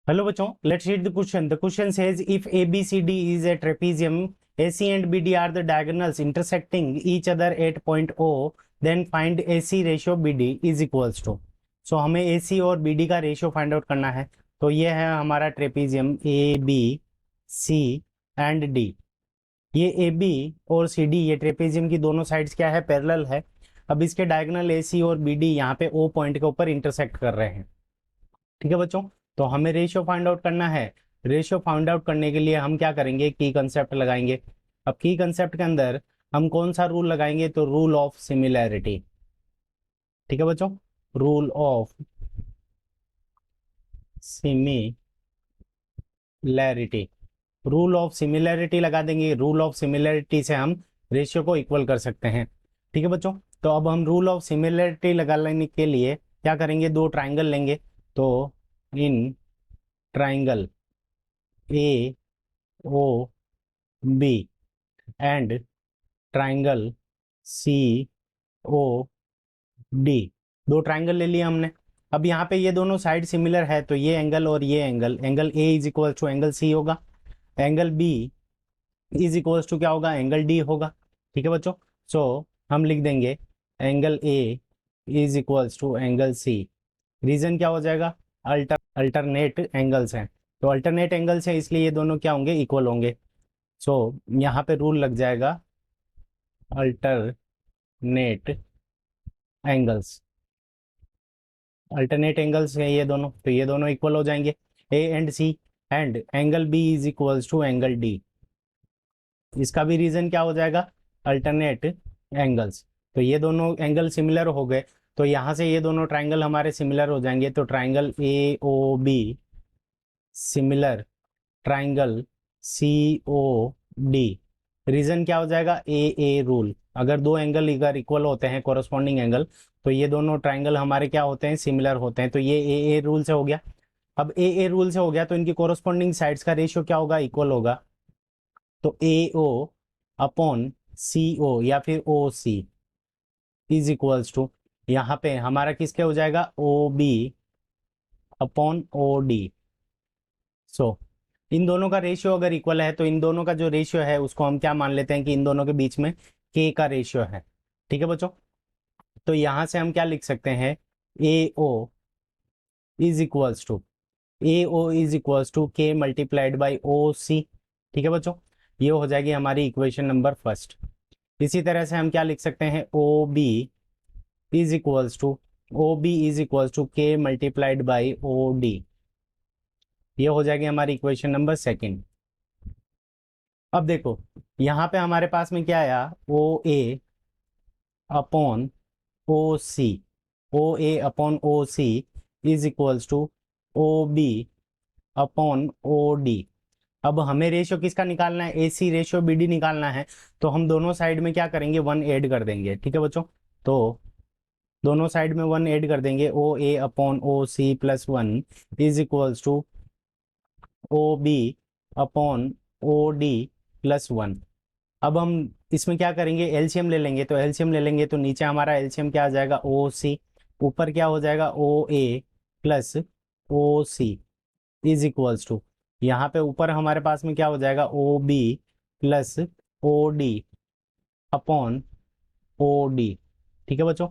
Hello बच्चों, let's read the question. The question says if ABCD is a trapezium, AC and BD are the diagonals intersecting each other at point O, then find AC ratio BD is equals to. So हमें AC और BD का ratio find out करना है. तो ये है हमारा trapezium ABC and D. ये AB और CD ये ट्रेपीजियम की दोनों साइड्स क्या है, पैरेलल है. अब इसके डायगोनल AC और BD यहाँ पे O पॉइंट के ऊपर इंटरसेक्ट कर रहे हैं. ठीक है बच्चों, तो हमें रेशियो फाइंड आउट करना है. रेशियो फाइंड आउट करने के लिए हम क्या करेंगे, की कंसेप्ट लगाएंगे. अब की कंसेप्ट के अंदर हम कौन सा रूल लगाएंगे, तो रूल ऑफ सिमिलैरिटी. ठीक है बच्चों, rule of similarity. Rule of similarity लगा देंगे. रूल ऑफ सिमिलैरिटी से हम रेशियो को इक्वल कर सकते हैं. ठीक है बच्चों, तो अब हम रूल ऑफ सिमिलैरिटी लगा लेने के लिए क्या करेंगे, दो ट्राइंगल लेंगे. तो इन triangle A O B and triangle C O D, दो ट्राइंगल ले लिया हमने. अब यहाँ पे ये दोनों साइड सिमिलर है, तो ये एंगल और ये angle, angle A is equal to angle C होगा. Angle B is equal to क्या होगा, एंगल डी होगा. ठीक है बच्चों, सो हम लिख देंगे angle A is equal to angle C. Reason क्या हो जाएगा, अल्टरनेट एंगल्स हैं. तो अल्टरनेट एंगल्स हैं, इसलिए ये दोनों क्या होंगे, इक्वल होंगे. सो यहाँ पे रूल लग जाएगा अल्टरनेट एंगल्स. अल्टरनेट एंगल्स हैं ये दोनों, तो ये दोनों इक्वल हो जाएंगे, A and C. And angle B is equals to angle D. इसका भी रीजन क्या हो जाएगा, अल्टरनेट एंगल्स. तो ये दोनों एंगल सिमिलर हो गए, तो यहाँ से ये दोनों ट्राइंगल हमारे सिमिलर हो जाएंगे. तो triangle A O B similar triangle C O D. Reason क्या हो जाएगा, ए रूल. अगर दो एंगल इधर इक्वल होते हैं, कोरस्पॉन्डिंग एंगल, तो ये दोनों ट्राइंगल हमारे क्या होते हैं, सिमिलर होते हैं. तो ये ए रूल से हो गया. अब ए रूल से हो गया, तो इनकी कोरस्पॉन्डिंग साइड्स का रेशियो क्या होगा, इक्वल होगा. तो ए ओ अपॉन सी ओ या फिर O C is equals to, यहाँ पे हमारा किसके हो जाएगा, O B upon O D. So इन दोनों का रेशियो अगर इक्वल है, तो इन दोनों का जो रेशियो है उसको हम क्या मान लेते हैं कि इन दोनों के बीच में के का रेशियो है. ठीक है बच्चों, तो यहां से हम क्या लिख सकते हैं, ए ओ इज इक्वल्स टू के मल्टीप्लाइड बाई ओ सी. ठीक है बच्चों, ये हो जाएगी हमारी इक्वेशन नंबर फर्स्ट. इसी तरह से हम क्या लिख सकते हैं, O B is equals to के मल्टीप्लाइड बाई ओ डी. ये हो जाएगी हमारी इक्वेशन नंबर सेकेंड. अब देखो यहाँ पे हमारे पास में क्या आया, O A upon O C. O A upon O C is equals to O B upon O D. अब हमें रेशियो किसका निकालना है, A C ratio B D निकालना है. तो हम दोनों साइड में क्या करेंगे, वन ऐड कर देंगे. ठीक है बच्चों, तो दोनों साइड में वन ऐड कर देंगे. O A upon O C plus one is equals to O B upon O D plus one. अब हम इसमें क्या करेंगे, एलसीएम ले लेंगे. तो एलसीएम ले लेंगे, तो नीचे हमारा एलसीएम क्या आ जाएगा, ओ सी. ऊपर क्या हो जाएगा, O A plus O C is equals to, यहाँ पे ऊपर हमारे पास में क्या हो जाएगा, O B plus O D upon O D. ठीक है बच्चों,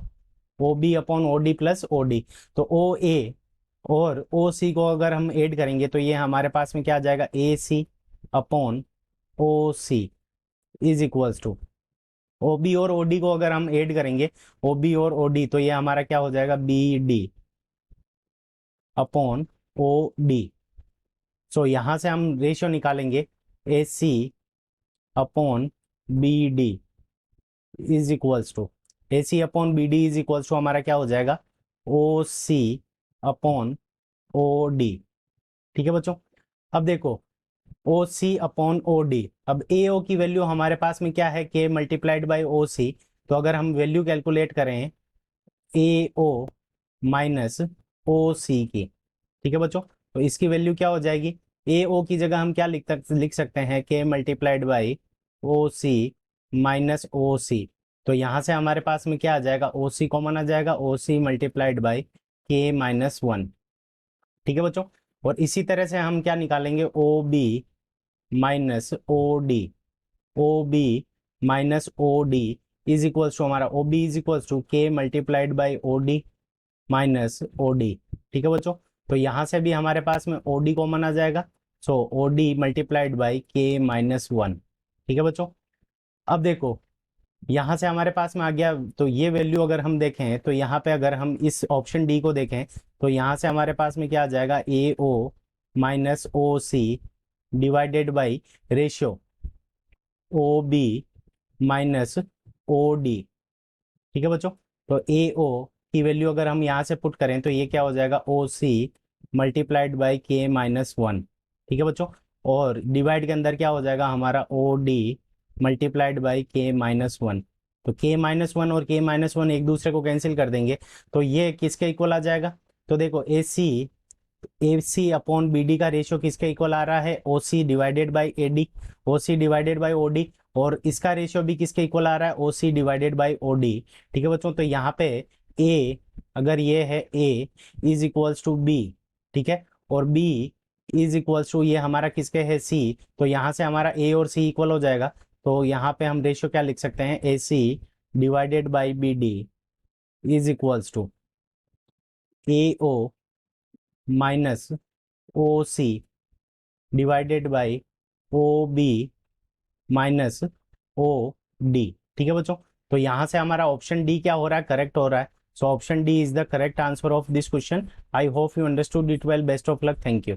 O B upon O D plus O D. तो ओ ए और ओ सी को अगर हम ऐड करेंगे, तो ये हमारे पास में क्या आ जाएगा, A C upon O C is equals to, O B और ओ डी को अगर हम ऐड करेंगे, ओ बी और ओ डी, तो ये हमारा क्या हो जाएगा, B D upon O D. So यहां से हम रेशियो निकालेंगे, A C upon B D is equals to, A C upon B D is equals to हमारा क्या हो जाएगा, ओ सी अपॉन ओ डी. ठीक है बच्चों, अब देखो ओ सी अपॉन ओ डी. अब ए ओ की वैल्यू हमारे पास में क्या है, के मल्टीप्लाइड बाई ओ सी. तो अगर हम वैल्यू कैलकुलेट करें ए ओ माइनस ओ सी की, ठीक है बच्चों, तो इसकी वैल्यू क्या हो जाएगी, ए ओ की जगह हम क्या लिख सकते हैं, k multiplied by O C minus O C. तो यहाँ से हमारे पास में क्या आ जाएगा, ओ सी कॉमन आ जाएगा, ओ सी मल्टीप्लाइड बाई के माइनस वन. ठीक है बच्चों, और इसी तरह से हम क्या निकालेंगे, O B minus O D, O B minus O D is equals to, हमारा O B is equals to के multiplied by O D minus O D. ठीक है बच्चों, तो यहाँ से भी हमारे पास में ओ डी कॉमन आ जाएगा, सो ओ डी मल्टीप्लाइड बाई के माइनस वन। ठीक है बच्चों, अब देखो यहाँ से हमारे पास में आ गया, तो ये वैल्यू अगर हम देखें तो यहाँ पे अगर हम इस ऑप्शन डी को देखें तो यहाँ से हमारे पास में क्या आ जाएगा, A O minus O C divided by ratio O B minus O D. ठीक है बच्चों, तो ए ओ की वैल्यू अगर हम यहाँ से पुट करें तो ये क्या हो जाएगा, ओ सी मल्टीप्लाइड बाई के माइनस वन। ठीक है बच्चों, और डिवाइड के अंदर क्या हो जाएगा हमारा, ओ डी मल्टीप्लाइड बाई के माइनस वन। तो के माइनस वन और के माइनस वन एक दूसरे को कैंसिल कर देंगे, तो ये किसके इक्वल आ जाएगा, तो देखो A C upon B D का रेशियो किसके इक्वल आ रहा है, O C divided by A D, O C divided by O D, और इसका रेशियो भी किसके इक्वल आ रहा है, O C divided by O D. ठीक है बच्चों, तो यहाँ पे ए, अगर ये है ए इज इक्वल्स टू बी, ठीक है, और बी इज इक्वल्स टू ये हमारा किसके है, सी, तो यहाँ से हमारा ए और सी इक्वल हो जाएगा। तो यहाँ पे हम रेशियो क्या लिख सकते हैं, A C divided by B D is equals to A O minus O C divided by O B minus O D. ठीक है बच्चों, तो यहां से हमारा ऑप्शन डी क्या हो रहा है, करेक्ट हो रहा है। So option D is the correct answer of this question. I hope you understood it well. Best of luck, thank you.